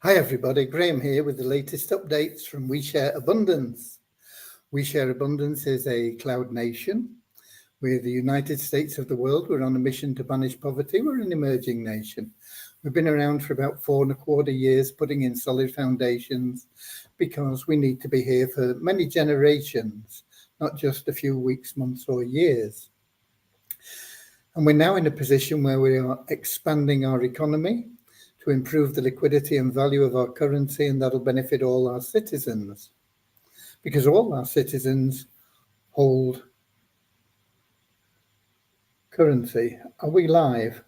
Hi everybody, Graham here with the latest updates from We Share Abundance. We Share Abundance is a cloud nation. We're the United States of the world. We're on a mission to banish poverty. We're an emerging nation. We've been around for about 4.25 years, putting in solid foundations because we need to be here for many generations, not just a few weeks, months or years. And we're now in a position where we are expanding our economy to improve the liquidity and value of our currency, and that'll benefit all our citizens, because all our citizens hold currency. Are we live?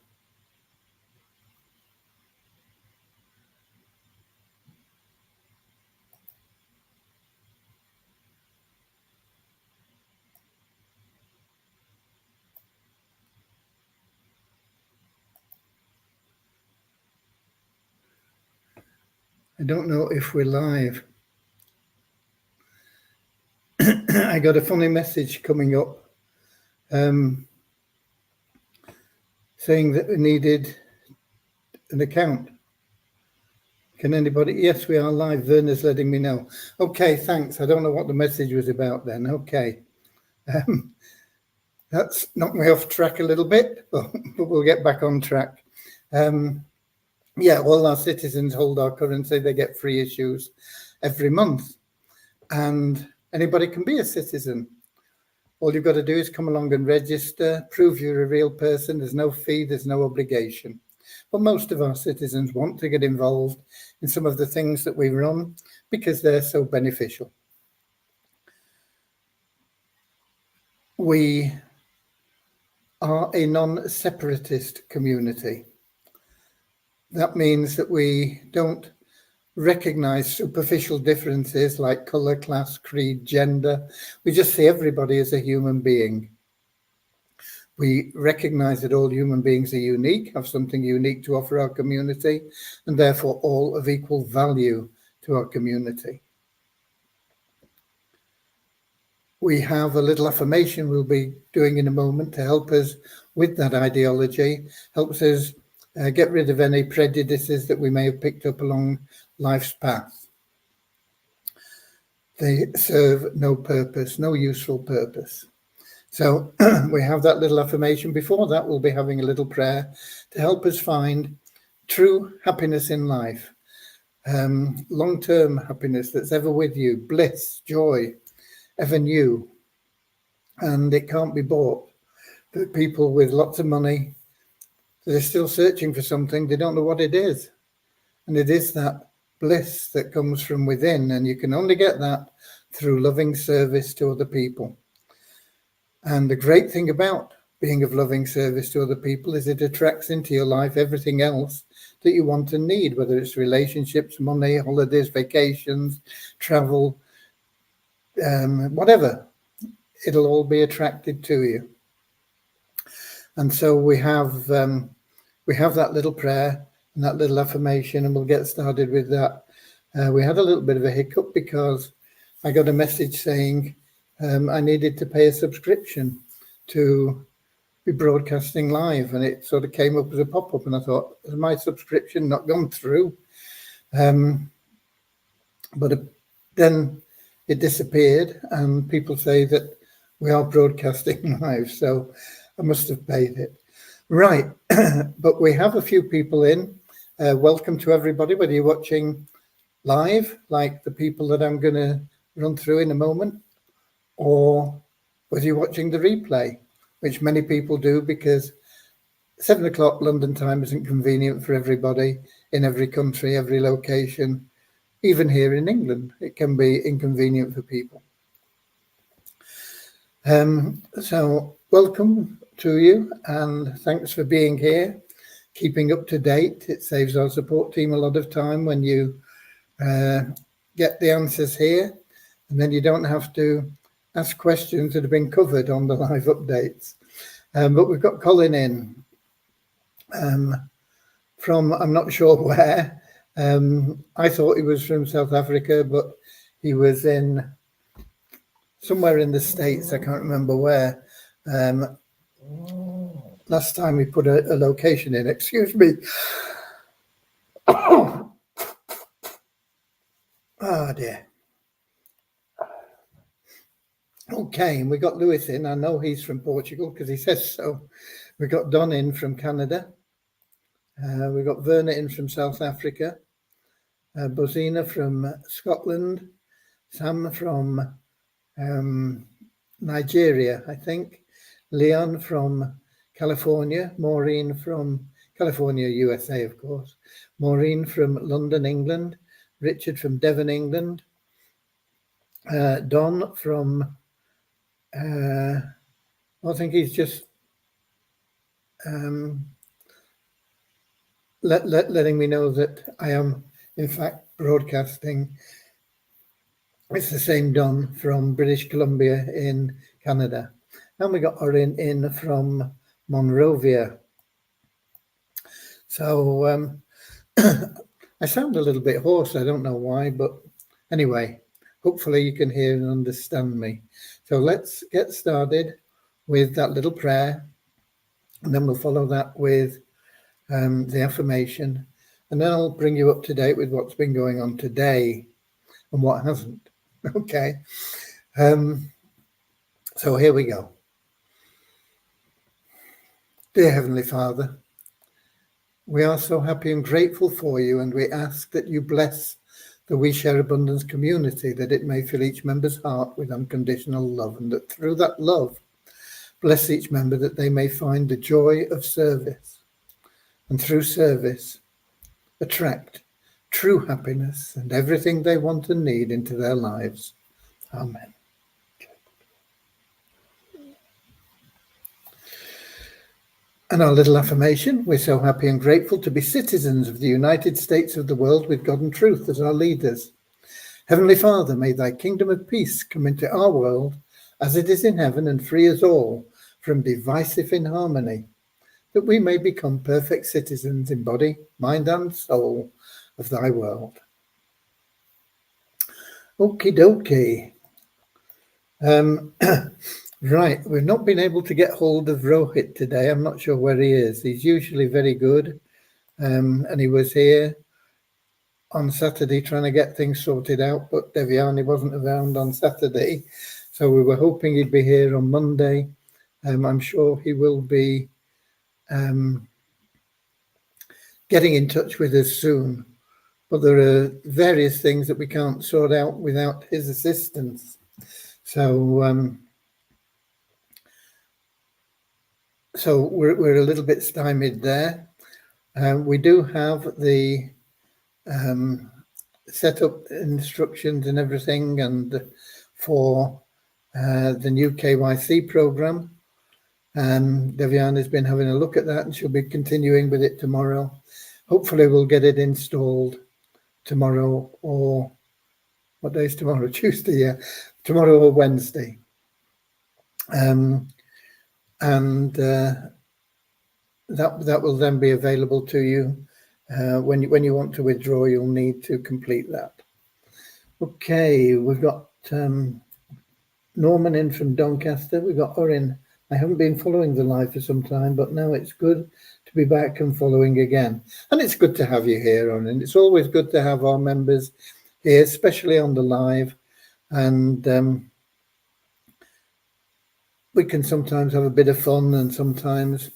I don't know if we're live. I got a funny message coming up saying that we needed an account. Can anybody? Yes, we are live. Werner's letting me know. Okay, thanks. I don't know what the message was about then. Okay. That's knocked me off track a little bit, but we'll get back on track. Yeah, all our citizens hold our currency. They get free issues every month. And anybody can be a citizen. All you've got to do is come along and register, prove you're a real person. There's no fee, there's no obligation. But most of our citizens want to get involved in some of the things that we run because they're so beneficial. We are a non-separatist community. That means that we don't recognize superficial differences like color, class, creed, gender. We just see everybody as a human being. We recognize that all human beings are unique, have something unique to offer our community, and therefore all of equal value to our community. We have a little affirmation we'll be doing in a moment to help us with that ideology, helps us get rid of any prejudices that we may have picked up along life's path. They serve no purpose, no useful purpose. So we have that little affirmation. Before that, we'll be having a little prayer to help us find true happiness in life, long-term happiness that's ever with you, bliss, joy, ever new. And it can't be bought. The people with lots of money, they're still searching for something. They don't know what it is. And it is that bliss that comes from within. And you can only get that through loving service to other people. And the great thing about being of loving service to other people is it attracts into your life everything else that you want and need, whether it's relationships, money, holidays, vacations, travel, whatever. It'll all be attracted to you. And so we have that little prayer and that little affirmation, and we'll get started with that. We had a little bit of a hiccup because I got a message saying I needed to pay a subscription to be broadcasting live, and it sort of came up as a pop-up, and I thought, has my subscription not gone through? But then it disappeared, and people say that we are broadcasting live, so I must have paid it. Right, but we have a few people in. Welcome to everybody, whether you're watching live, like the people that I'm going to run through in a moment, or whether you're watching the replay, which many people do because 7 o'clock London time isn't convenient for everybody in every country, every location. Even here in England, it can be inconvenient for people. So welcome to you, and thanks for being here, keeping up to date. It saves our support team a lot of time when you get the answers here, and then you don't have to ask questions that have been covered on the live updates. But we've got Colin in from, I'm not sure where. I thought he was from South Africa, but he was in somewhere in the States. I can't remember where. Last time we put a location in, excuse me. Oh dear. Okay, and we got Lewis in. I know he's from Portugal because he says so. We got Don in from Canada. We got Verna in from South Africa. Bozina from Scotland. Sam from Nigeria, I think. Leon from California. Maureen from California, USA, of course. Maureen from London, England. Richard from Devon, England. Don from, I think he's just letting me know that I am, in fact, broadcasting. It's the same Don from British Columbia in Canada. And we got Orin in from Monrovia. So I sound a little bit hoarse. I don't know why, but anyway, hopefully you can hear and understand me. So let's get started with that little prayer, and then we'll follow that with the affirmation, and then I'll bring you up to date with what's been going on today and what hasn't. Okay. So here we go. Dear Heavenly Father, we are so happy and grateful for you, and we ask that you bless the We Share Abundance community, that it may fill each member's heart with unconditional love, and that through that love, bless each member that they may find the joy of service, and through service, attract true happiness and everything they want and need into their lives. Amen. And our little affirmation: we're so happy and grateful to be citizens of the United States of the world with God and truth as our leaders. Heavenly Father, may thy kingdom of peace come into our world as it is in heaven, and free us all from divisive inharmony, that we may become perfect citizens in body, mind and soul of thy world. Okie dokie. Right, we've not been able to get hold of Rohit today. I'm not sure where he is. He's usually very good, and he was here on Saturday trying to get things sorted out, but Devyani wasn't around on Saturday, so we were hoping he'd be here on Monday. I'm sure he will be getting in touch with us soon, but there are various things that we can't sort out without his assistance. So we're a little bit stymied there. We do have the setup instructions and everything, and for the new KYC program. Devyani has been having a look at that, and she'll be continuing with it tomorrow. Hopefully we'll get it installed tomorrow, or what day is tomorrow? Tuesday, yeah. Tomorrow or Wednesday. And that will then be available to you. When you want to withdraw, you'll need to complete that. Okay, we've got Norman in from Doncaster. We've got Orin. I haven't been following the live for some time, but now it's good to be back and following again. And it's good to have you here, Orin. It's always good to have our members here, especially on the live. And we can sometimes have a bit of fun and sometimes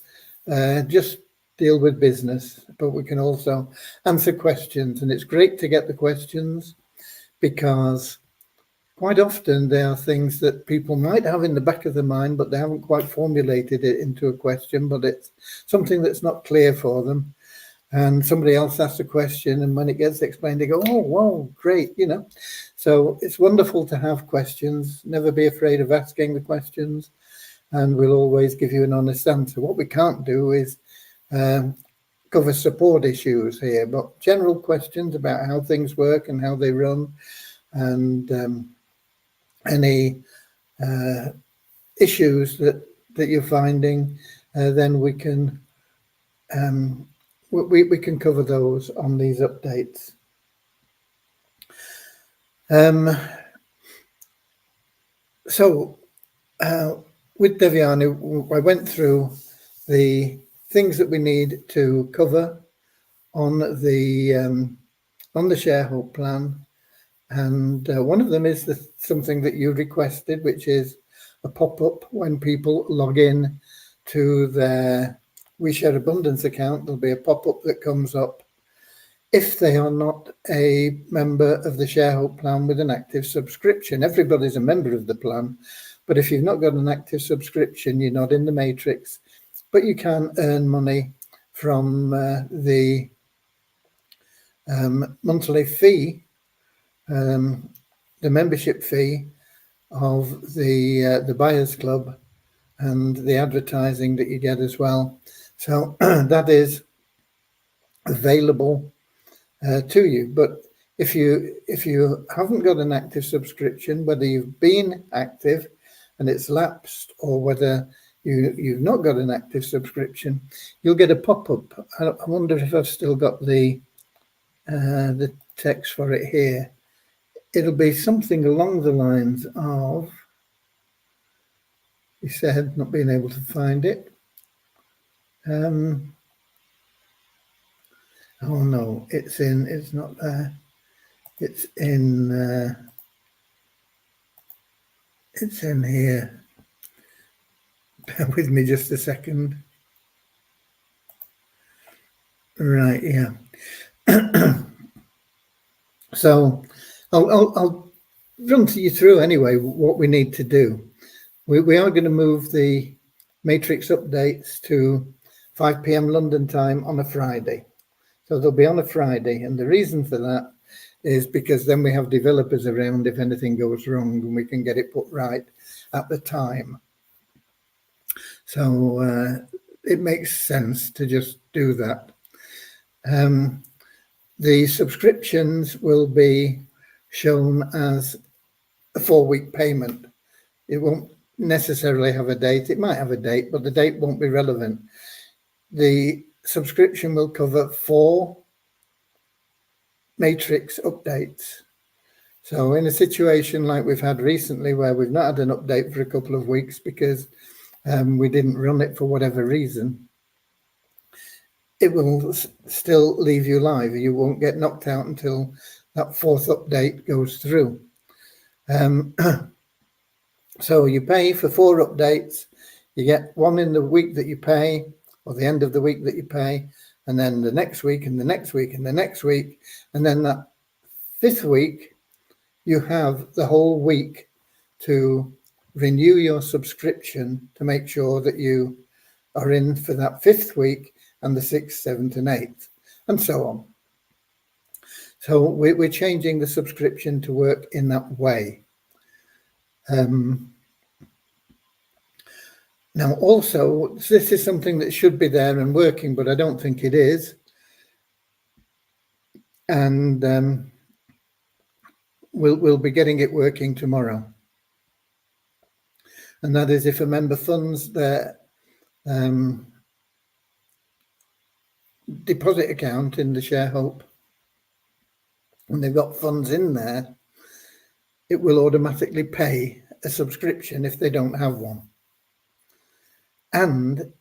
just deal with business, but we can also answer questions. And it's great to get the questions, because quite often there are things that people might have in the back of their mind, but they haven't quite formulated it into a question, but it's something that's not clear for them. And somebody else asks a question, and when it gets explained, they go, oh, wow, great, you know. So it's wonderful to have questions. Never be afraid of asking the questions, and we'll always give you an honest answer. What we can't do is cover support issues here, but general questions about how things work and how they run, and any issues that you're finding, then we can cover those on these updates. So with Devyani, I went through the things that we need to cover on the Share Hope plan, And one of them is something that you requested, which is a pop-up when people log in to their We Share Abundance account. There'll be a pop-up that comes up if they are not a member of the ShareHope plan with an active subscription. Everybody's a member of the plan, but if you've not got an active subscription, you're not in the matrix, but you can earn money from the monthly fee, the membership fee of the Buyers Club and the advertising that you get as well. So that is available to you. But if you haven't got an active subscription, whether you've been active and it's lapsed, or whether you've not got an active subscription, you'll get a pop-up. I wonder if I've still got the text for it here. It'll be something along the lines of, he said, not being able to find it. Oh no, it's not there. It's in here. Bear with me just a second. Right, yeah. So I'll run you through anyway what we need to do. We are going to move the matrix updates to 5 p.m. London time on a Friday. So they'll be on a Friday, and the reason for that is because then we have developers around if anything goes wrong, and we can get it put right at the time. So it makes sense to just do that. The subscriptions will be shown as a 4-week payment. It won't necessarily have a date. It might have a date, but the date won't be relevant. The subscription will cover 4 matrix updates. So in a situation like we've had recently, where we've not had an update for a couple of weeks because we didn't run it for whatever reason, it will still leave you live. You won't get knocked out until that 4th update goes through. So you pay for 4 updates. You get one in the week that you pay, or the end of the week that you pay, and then the next week, and the next week, and the next week. And then that 5th week, you have the whole week to renew your subscription to make sure that you are in for that 5th week and the 6th, 7th, and 8th, and so on. So we're changing the subscription to work in that way. Now, also, this is something that should be there and working, but I don't think it is. And we'll be getting it working tomorrow. And that is if a member funds their deposit account in the ShareHope, and they've got funds in there, it will automatically pay a subscription if they don't have one. And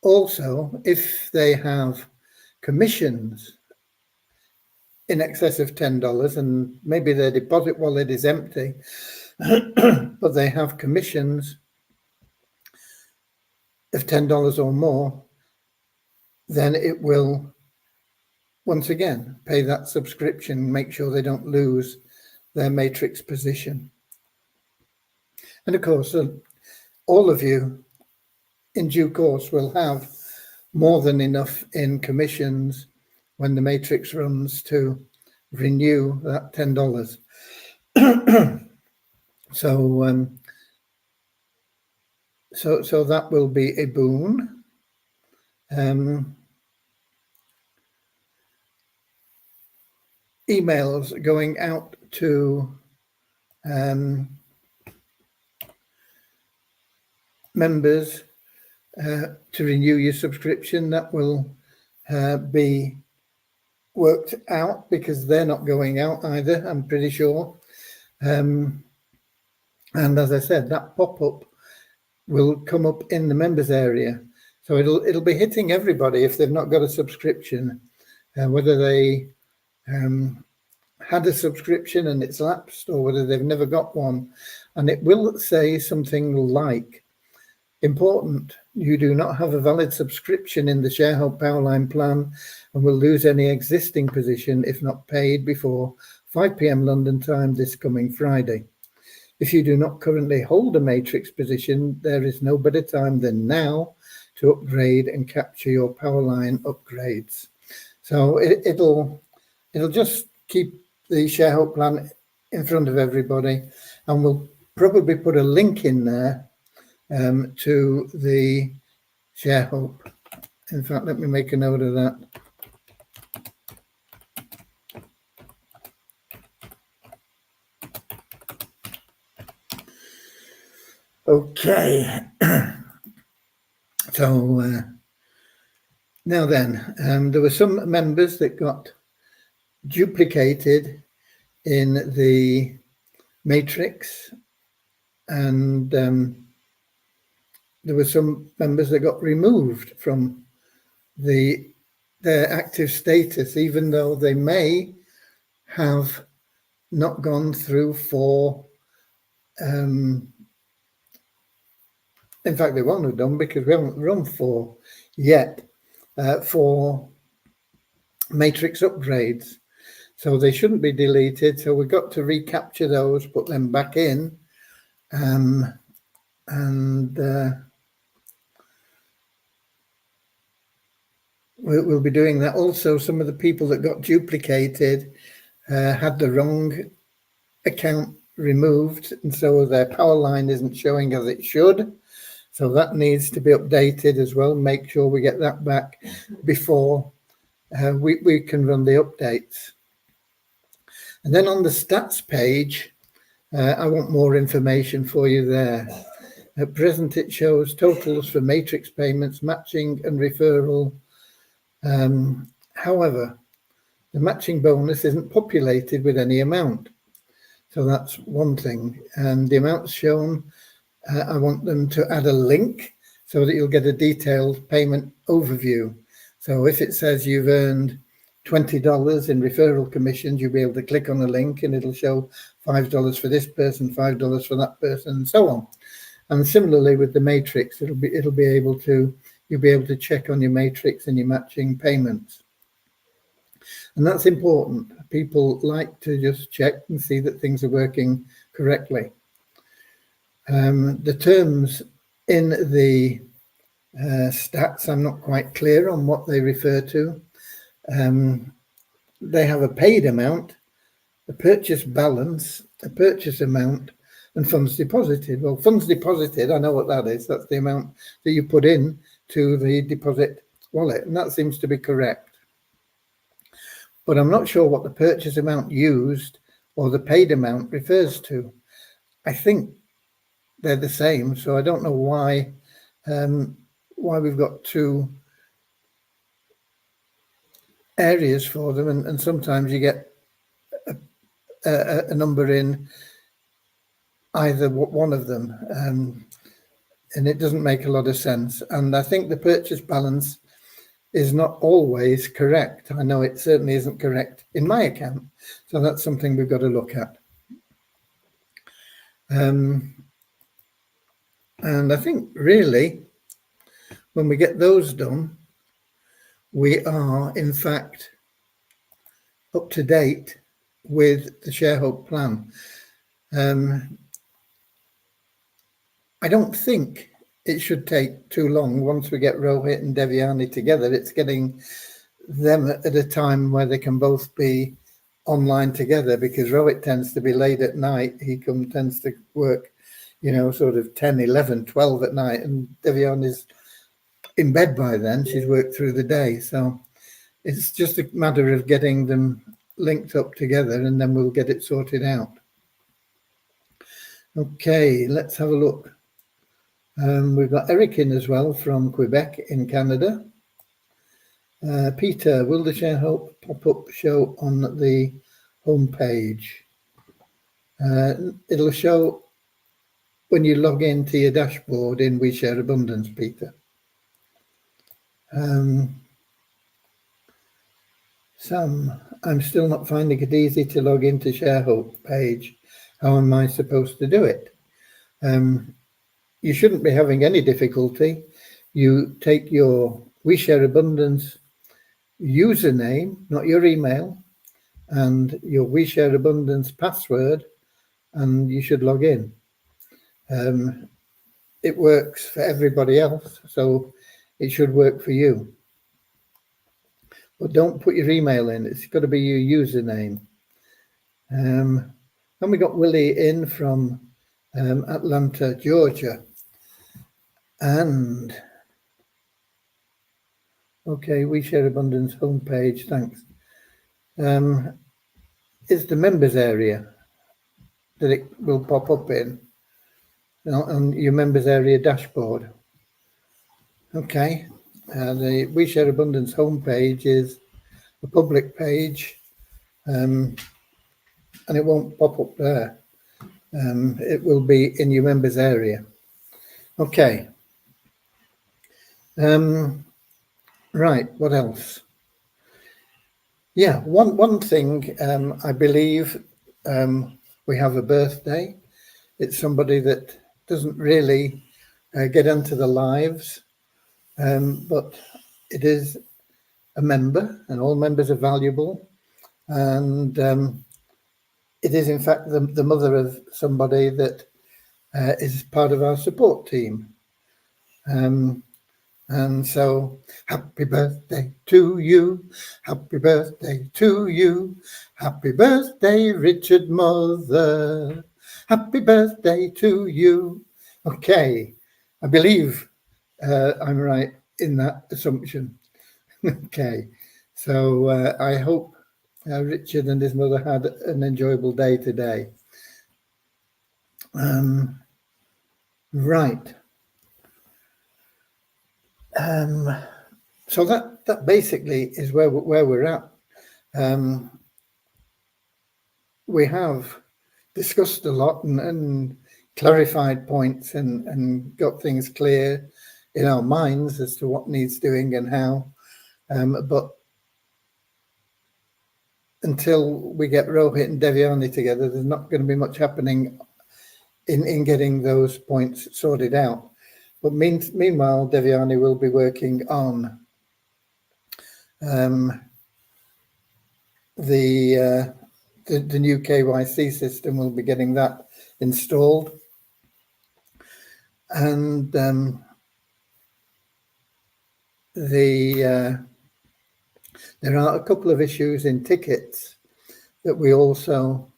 also, if they have commissions in excess of $10, and maybe their deposit wallet is empty, but they have commissions of $10 or more, then it will once again pay that subscription, make sure they don't lose their matrix position. And of course, all of you in due course will have more than enough in commissions when the matrix runs to renew that $10. So that will be a boon. Emails going out to members to renew your subscription, that will be worked out because they're not going out either, I'm pretty sure. And as I said, that pop-up will come up in the members area. So it'll be hitting everybody if they've not got a subscription, whether they had a subscription and it's lapsed, or whether they've never got one. And it will say something like, important, you do not have a valid subscription in the Sharehope Powerline plan and will lose any existing position if not paid before 5 p.m. London time this coming Friday. If you do not currently hold a Matrix position, there is no better time than now to upgrade and capture your Powerline upgrades. So it'll just keep the Sharehope plan in front of everybody, and we'll probably put a link in there to the Sharehope. In fact, let me make a note of that. Okay. So now then, there were some members that got duplicated in the Matrix, and there were some members that got removed from their active status, even though they may have not gone through for, in fact, they won't have done because we haven't run for yet, for Matrix upgrades. So they shouldn't be deleted. So we've got to recapture those, put them back in, and we'll be doing that. Also, some of the people that got duplicated had the wrong account removed, and so their Powerline isn't showing as it should. So that needs to be updated as well. Make sure we get that back before we can run the updates. And then on the stats page, I want more information for you there. At present, it shows totals for Matrix payments, matching and referral. However, the matching bonus isn't populated with any amount. So that's one thing. And the amounts shown, I want them to add a link so that you'll get a detailed payment overview. So if it says you've earned $20 in referral commissions, you'll be able to click on a link and it'll show $5 for this person, $5 for that person, and so on. And similarly with the Matrix, you'll be able to check on your Matrix and your matching payments. And that's important. People like to just check and see that things are working correctly. The terms in the stats, I'm not quite clear on what they refer to. They have a paid amount, a purchase balance, a purchase amount, and funds deposited. Well, funds deposited, I know what that is. That's the amount that you put in to the deposit wallet, and that seems to be correct. But I'm not sure what the purchase amount used or the paid amount refers to. I think they're the same, so I don't know why we've got two areas for them, and sometimes you get a number in either one of them, and it doesn't make a lot of sense. And I think the purchase balance is not always correct. I know it certainly isn't correct in my account, so that's something we've got to look at. And I think really, when we get those done, we are in fact up to date with the Sharehope plan. I don't think it should take too long once we get Rohit and Devyani together. It's getting them at a time where they can both be online together, because Rohit tends to be late at night. He tends to work, sort of 10, 11, 12 at night, and Devyani's in bed by then. She's worked through the day. So it's just a matter of getting them linked up together, and then we'll get it sorted out. Okay, let's have a look. We've got Eric in as well from Quebec in Canada. Peter, will the Sharehope pop-up show on the home page? It'll show when you log into your dashboard in We Share Abundance, Peter. Sam, I'm still not finding it easy to log into ShareHope page. How am I supposed to do it? You shouldn't be having any difficulty. You take your WeShare Abundance username, not your email, and your WeShare Abundance password, and you should log in. It works for everybody else, so it should work for you. But don't put your email in. It's got to be your username. Then we got Willie in from Atlanta, Georgia. And okay, WeShare Abundance homepage, thanks. Is the members area that it will pop up in on your members area dashboard. Okay, the WeShare Abundance homepage is a public page, and it won't pop up there. It will be in your members area. Okay. Right, what else? Yeah, one thing, I believe we have a birthday. It's somebody that doesn't really get into the lives, but it is a member, and all members are valuable. And it is, in fact, the mother of somebody that is part of our support team. And so, happy birthday to you, happy birthday to you, happy birthday, Richard Mother, happy birthday to you. Okay, I believe I'm right in that assumption. Okay, so I hope Richard and his mother had an enjoyable day today. Right. So that basically is where we're at. We have discussed a lot and clarified points and got things clear in our minds as to what needs doing and how. But until we get Rohit and Devyani together, there's not going to be much happening in getting those points sorted out. But meanwhile, Devyani will be working on the new KYC system. We'll be getting that installed. And there are a couple of issues in tickets that we also,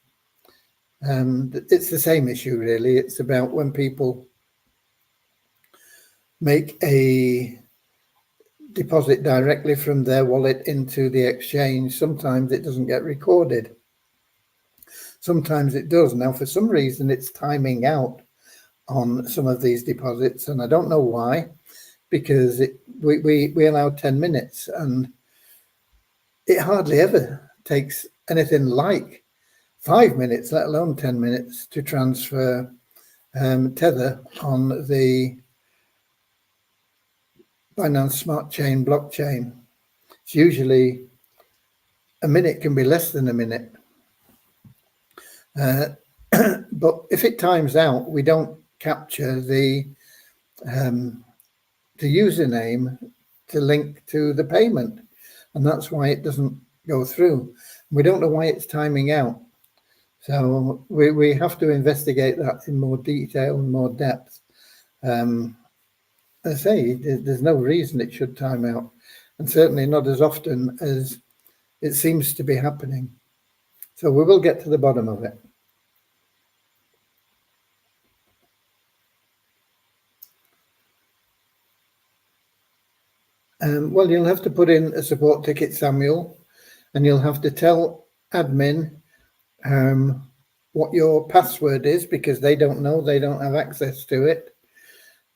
it's the same issue really. It's about when people make a deposit directly from their wallet into the exchange. Sometimes it doesn't get recorded. Sometimes it does. Now, for some reason, it's timing out on some of these deposits, and I don't know why, because we allow 10 minutes, and it hardly ever takes anything like 5 minutes, let alone 10 minutes, to transfer Tether on the Binance Smart Chain blockchain. It's usually a minute, can be less than a minute. But if it times out, we don't capture the username to link to the payment, and that's why it doesn't go through. We don't know why it's timing out, so we have to investigate that in more detail and more depth. I say there's no reason it should time out, and certainly not as often as it seems to be happening. So we will get to the bottom of it. Well, you'll have to put in a support ticket, Samuel, and you'll have to tell admin what your password is, because they don't know, they don't have access to it,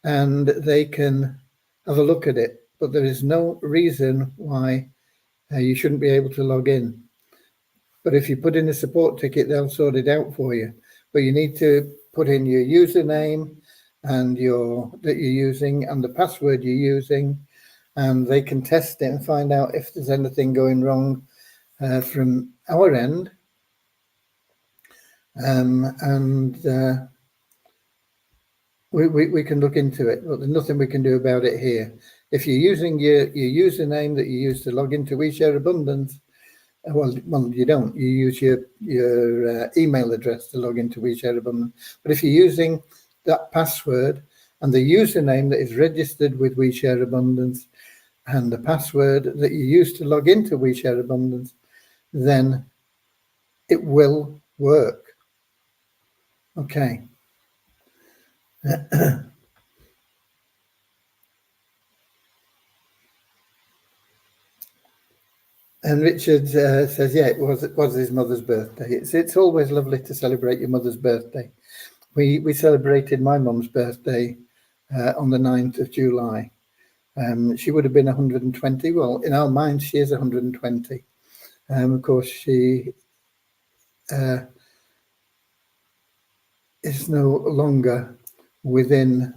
and they can have a look at it. But there is no reason why you shouldn't be able to log in. But if you put in a support ticket, they'll sort it out for you. But you need to put in your username and that you're using and the password you're using, and they can test it and find out if there's anything going wrong from our end, and we can look into it, but there's nothing we can do about it here. If you're using your username that you use to log into WeShare Abundance, well, you don't. You use your email address to log into WeShare Abundance. But if you're using that password and the username that is registered with WeShare Abundance and the password that you use to log into WeShare Abundance, then it will work. Okay. And Richard says, yeah, it was his mother's birthday. It's always lovely to celebrate your mother's birthday. We celebrated my mum's birthday on the 9th of July. She would have been 120. Well, in our minds, she is 120. Of course, she is no longer within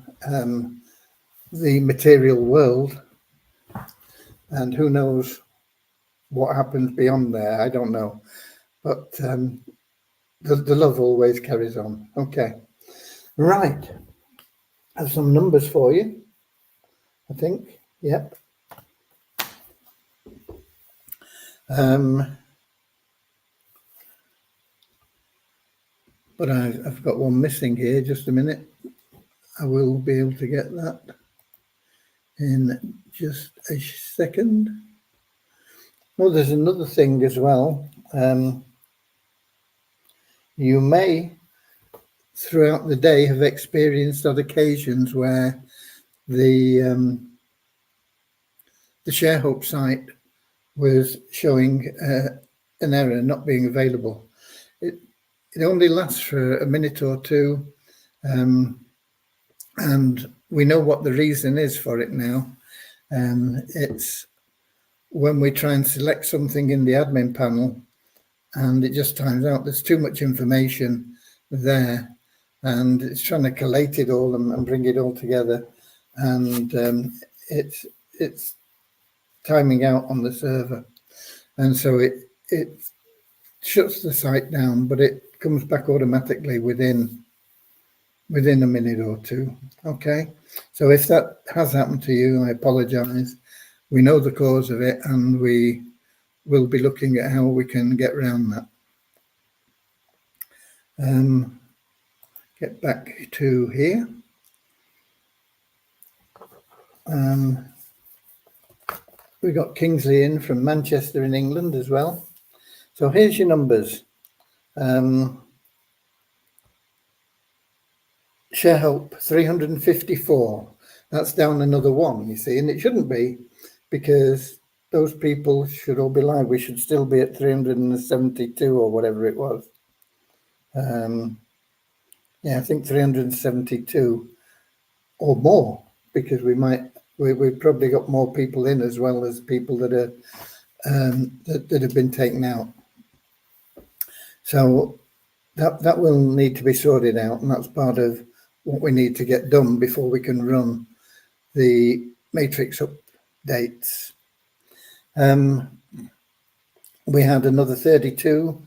the material world, and who knows what happens beyond there. I don't know, but the love always carries on. Okay, right. I have some numbers for you, I think. Yep. But I've got one missing here. Just a minute. I will be able to get that in just a second. Well, there's another thing as well. You may, throughout the day, have experienced on occasions where the ShareHope site was showing an error, not being available. It only lasts for a minute or two, and we know what the reason is for it now. It's when we try and select something in the admin panel, and it just times out. There's too much information there, and it's trying to collate it all and bring it all together, and it's timing out on the server, and so it shuts the site down, but it comes back automatically within a minute or two. Okay, so if that has happened to you, I apologize. We know the cause of it, and we will be looking at how we can get around that. Get back to here. We got Kingsley in from Manchester in England as well. So here's your numbers. ShareHope 354. That's down another one, you see, and it shouldn't be, because those people should all be live. We should still be at 372 or whatever it was. Yeah, I think 372 or more, because we've probably got more people in as well as people that are that have been taken out. So that will need to be sorted out, and that's part of what we need to get done before we can run the matrix updates. We had another 32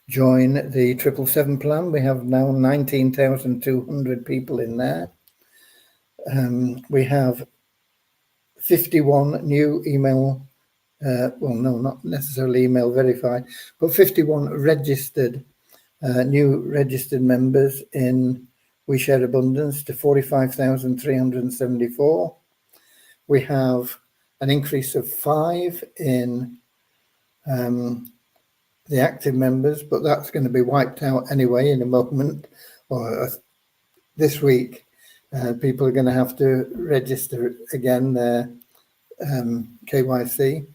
join the 777 plan. We have now 19,200 people in there. We have 51 new email, well, no, not necessarily email verified, but 51 registered, new registered members in WeShare Abundance to 45,374. We have an increase of 5 in the active members, but that's going to be wiped out anyway in a moment, or this week. People are going to have to register again their KYC.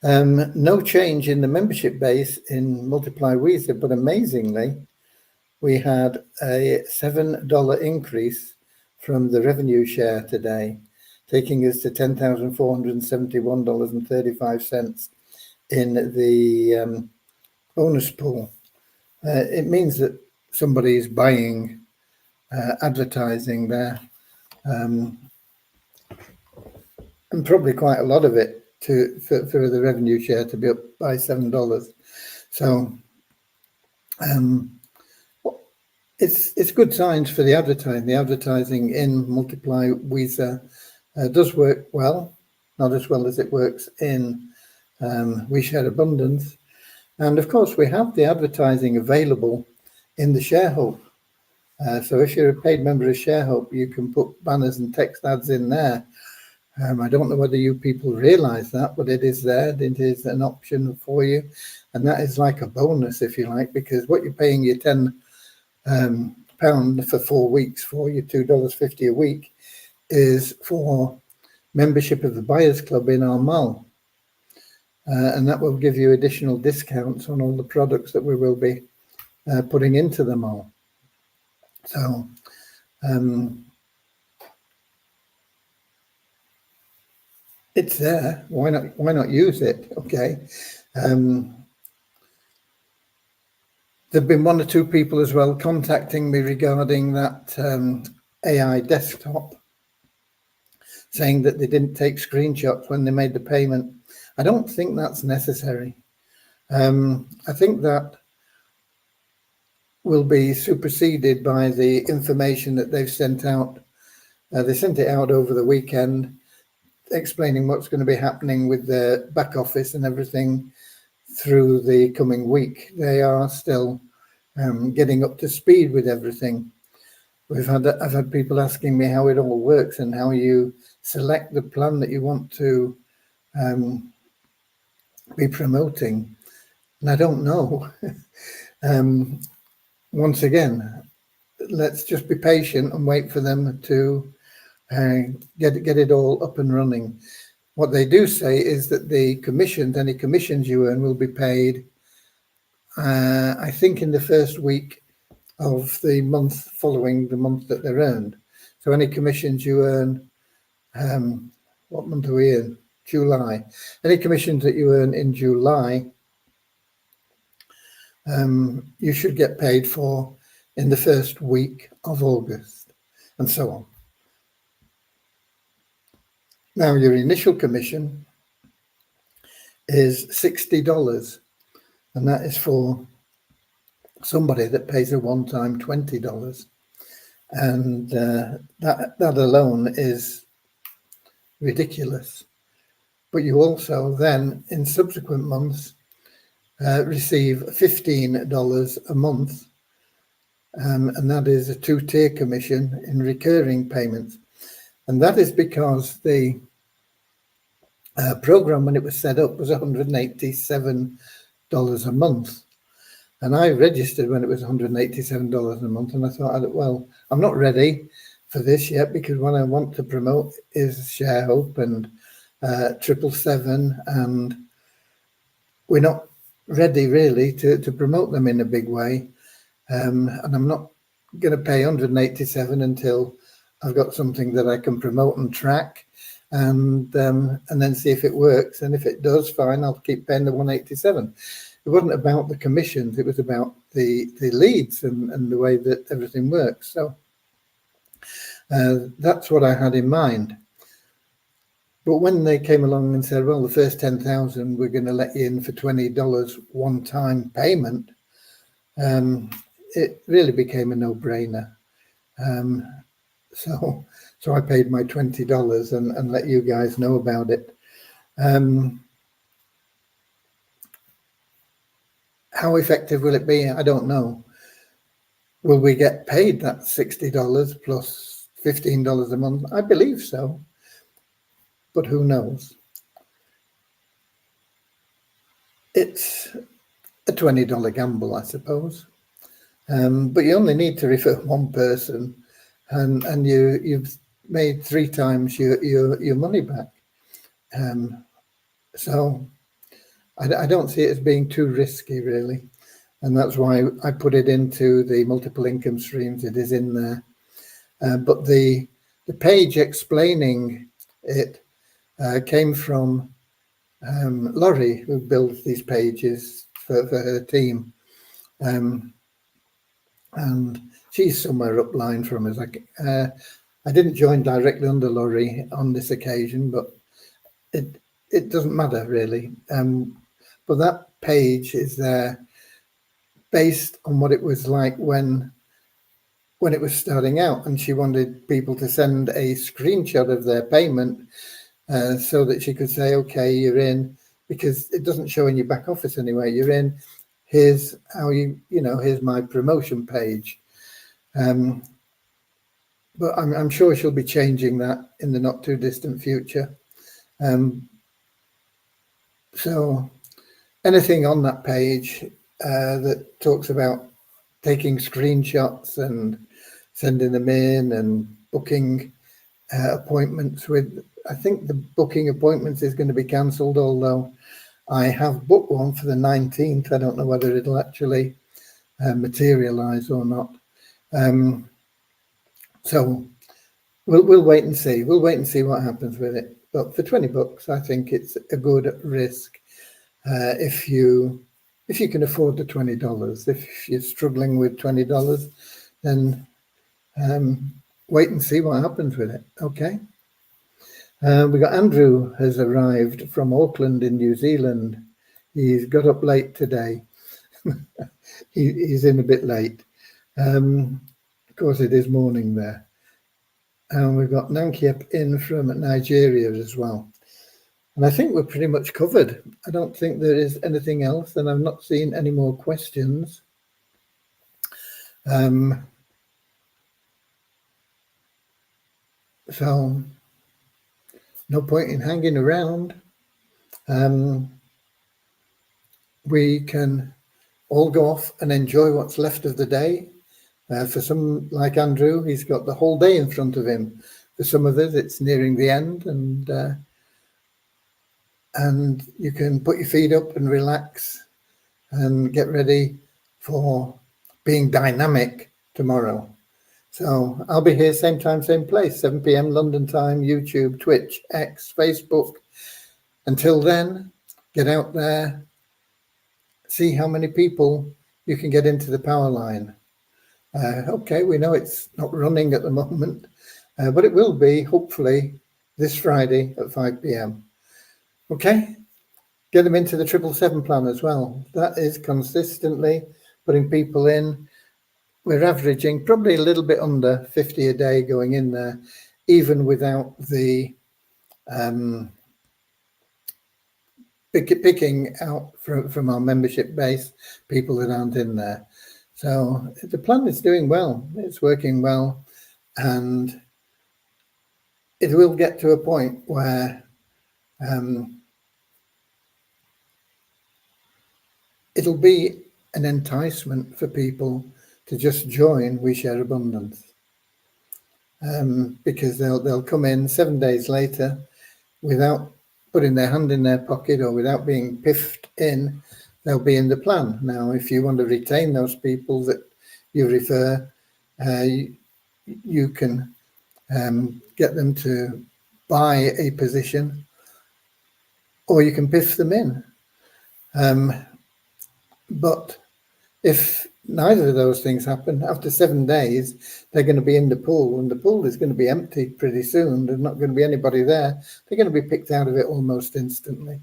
No change in the membership base in Multiply Weezer, but amazingly, we had a $7 increase from the revenue share today, taking us to $10,471.35 in the bonus pool. It means that somebody is buying advertising there, and probably quite a lot of it, for the revenue share to be up by $7. So it's good signs for the advertising. The advertising in Multiply Weezer does work well, not as well as it works in WeShare Abundance. And of course, we have the advertising available in the ShareHub. So if you're a paid member of ShareHub, you can put banners and text ads in there. I don't know whether you people realize that, but it is there. It is an option for you. And that is like a bonus, if you like, because what you're paying your £10 for 4 weeks for, your $2.50 a week, is for membership of the Buyers Club in our mall. And that will give you additional discounts on all the products that we will be putting into the mall. So it's there. Why not use it? Okay. There've been 1 or 2 people as well contacting me regarding that AI desktop, saying that they didn't take screenshots when they made the payment. I don't think that's necessary. I think that will be superseded by the information that they've sent out. They sent it out over the weekend, explaining what's going to be happening with the back office and everything through the coming week. They are still getting up to speed with everything. I've had people asking me how it all works and how you select the plan that you want to be promoting, and I don't know. Once again, let's just be patient and wait for them to get it all up and running. What they do say is that the commissions, any commissions you earn, will be paid, I think, in the first week of the month following the month that they're earned. So any commissions you earn, what month are we in? July. Any commissions that you earn in July, you should get paid for in the first week of August, and so on. Now, your initial commission is $60, and that is for somebody that pays a one-time $20. And that alone is ridiculous. But you also then, in subsequent months, receive $15 a month, and that is a 2-tier commission in recurring payments. And that is because the program, when it was set up, was $187 a month. And I registered when it was $187 a month, and I thought, well, I'm not ready for this yet, because what I want to promote is ShareHub and 777, and we're not ready really to promote them in a big way. And I'm not going to pay $187 until I've got something that I can promote and track, and then see if it works. And if it does, fine, I'll keep paying the $187. It wasn't about the commissions, it was about the leads and the way that everything works. So that's what I had in mind. But when they came along and said, well, the first 10,000, we're going to let you in for $20 one-time payment, it really became a no-brainer. So I paid my $20 and let you guys know about it. How effective will it be? I don't know. Will we get paid that $60 plus $15 a month? I believe so, but who knows? It's a $20 gamble, I suppose. But you only need to refer one person, and you've made 3 times your money back. So I don't see it as being too risky, really. And that's why I put it into the multiple income streams. It is in there. But the page explaining it came from Laurie, who builds these pages for her team. And she's somewhere upline from us. I didn't join directly under Laurie on this occasion, but it doesn't matter really. But that page is there based on what it was like when it was starting out, and she wanted people to send a screenshot of their payment so that she could say, okay, you're in, because it doesn't show in your back office anyway. You're in. Here's how here's my promotion page. But I'm sure she'll be changing that in the not too distant future. So anything on that page that talks about taking screenshots and sending them in and booking appointments with, I think the booking appointments is going to be cancelled, although I have booked one for the 19th. I don't know whether it'll actually materialize or not. So we'll wait and see. We'll wait and see what happens with it. But for $20, I think it's a good risk if you can afford the $20. If you're struggling with $20, then wait and see what happens with it. Okay. We got Andrew has arrived from Auckland in New Zealand. He's got up late today. He's in a bit late. Of course, it is morning there. And we've got Nankiep in from Nigeria as well. And I think we're pretty much covered. I don't think there is anything else, and I've not seen any more questions. So no point in hanging around. We can all go off and enjoy what's left of the day. For some, like Andrew, he's got the whole day in front of him. For some of us, it's nearing the end, and you can put your feet up and relax and get ready for being dynamic tomorrow. So I'll be here same time, same place, 7 p.m. London time, YouTube, Twitch, X, Facebook. Until then, get out there, see how many people you can get into the power line. Okay, we know it's not running at the moment, but it will be hopefully this Friday at 5 p.m. Okay, get them into the 777 plan as well. That is consistently putting people in. We're averaging probably a little bit under 50 a day going in there, even without the picking out from our membership base people that aren't in there. So the plan is doing well. It's working well, and it will get to a point where it'll be an enticement for people to just join We Share Abundance, because they'll come in 7 days later without putting their hand in their pocket or without being piffed in. They'll be in the plan. Now, if you want to retain those people that you refer, you can get them to buy a position, or you can piff them in. But if neither of those things happen, after 7 days, they're going to be in the pool, and the pool is going to be empty pretty soon. There's not going to be anybody there. They're going to be picked out of it almost instantly.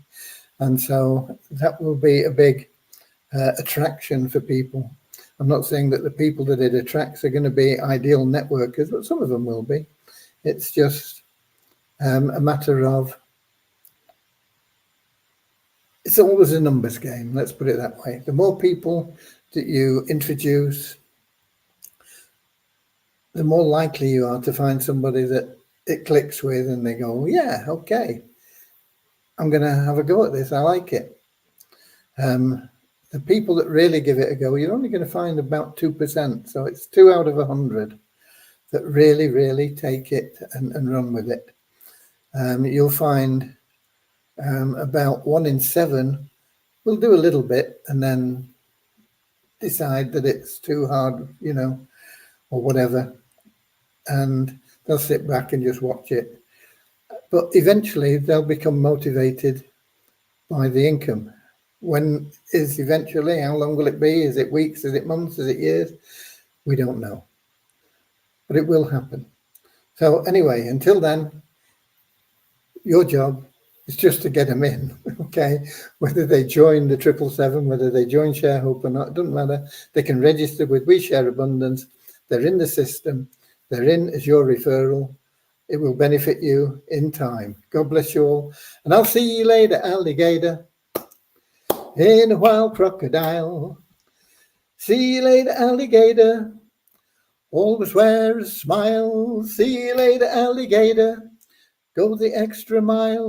And so that will be a big attraction for people. I'm not saying that the people that it attracts are going to be ideal networkers, but some of them will be. It's just a matter of, it's always a numbers game, let's put it that way. The more people that you introduce, the more likely you are to find somebody that it clicks with and they go, yeah, okay, I'm going to have a go at this. I like it. The people that really give it a go, you're only going to find about 2%. So it's 2 out of 100 that really, really take it and run with it. You'll find about 1 in 7 will do a little bit and then decide that it's too hard, or whatever. And they'll sit back and just watch it. But eventually they'll become motivated by the income. When is eventually? How long will it be? Is it weeks? Is it months? Is it years? We don't know. But it will happen. So anyway, until then, your job It's just to get them in, okay? Whether they join the 777, whether they join ShareHope or not, it doesn't matter. They can register with We Share Abundance. They're in the system. They're in as your referral. It will benefit you in time. God bless you all. And I'll see you later, alligator, in a wild crocodile. See you later, alligator. Always wear a smile. See you later, alligator. Go the extra mile.